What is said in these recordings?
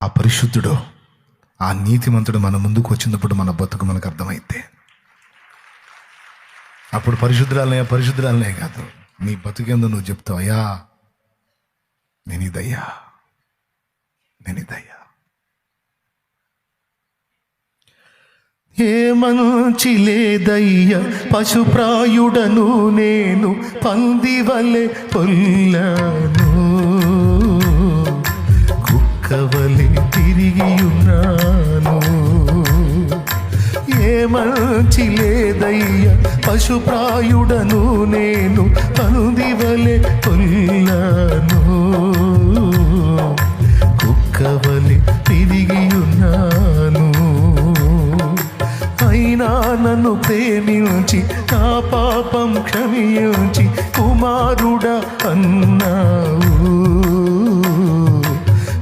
ఆ పరిశుద్ధుడు, ఆ నీతిమంతుడు మన ముందుకు వచ్చినప్పుడు మన బతుకు మనకు అర్థమైతే, అప్పుడు పరిశుద్ధురాలనే కాదు, నీ బతుకేందో నువ్వు చెప్తావు, అయ్యా నేను ఇదయ్యా. ఏ మంచి లేదయ్య, పశుప్రాయుడను నేను, పందివలె పొల్లాను, కుక్కవలె తిరిగి ఉన్నాను. ఏ మంచి లేదయ్య, పశుప్రాయుడను నేను, పందివలె పొల్లాను, కుక్కవలె తిరిగి ఉన్నాను. అయినా నన్ను ప్రేమించి నా పాపం క్షమించి కుమారుడా అన్నావు,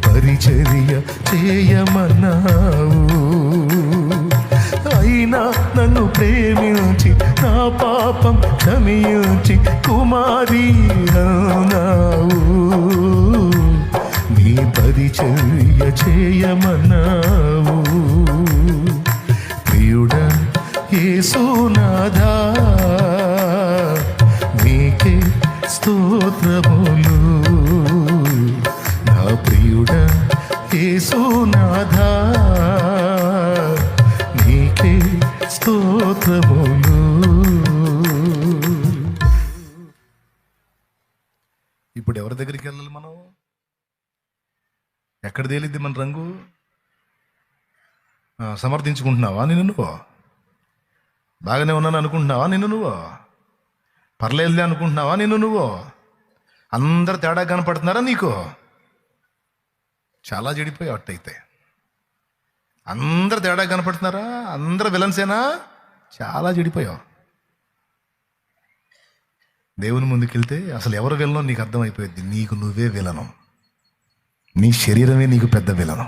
పరిచర్య చేయమన్నావు. అయినా నన్ను ప్రేమించి నా పాపం క్షమించి కుమారి అన్నావు, నీ పరిచర్య చేయమన్నావు. ప్రియుడా యేసునాథా, నీకే స్తోత్రములు. నా ప్రియుడా యేసునాథా, నీకే స్తోత్రములు. ఇప్పుడు ఎవరి దగ్గరికి వెళ్ళాలి మనం? ఎక్కడ తేలిద్ది మన రంగు? సమర్థించుకుంటున్నావా నిన్ను నువ్వు? బాగానే ఉన్నాను అనుకుంటున్నావా నిన్ను నువ్వు? పర్లేదులే అనుకుంటున్నావా నిన్ను నువ్వు? అందరు తేడా కనపడుతున్నారా నీకు? చాలా చెడిపోయావు అట్టయితే. అందరు తేడా కనపడుతున్నారా? అందరు విలన్సేనా? చాలా చెడిపోయావు. దేవుని ముందుకెళ్తే అసలు ఎవరు విలనో నీకు అర్థమైపోయింది. నీకు నువ్వే విలను, నీ శరీరమే నీకు పెద్ద విలను.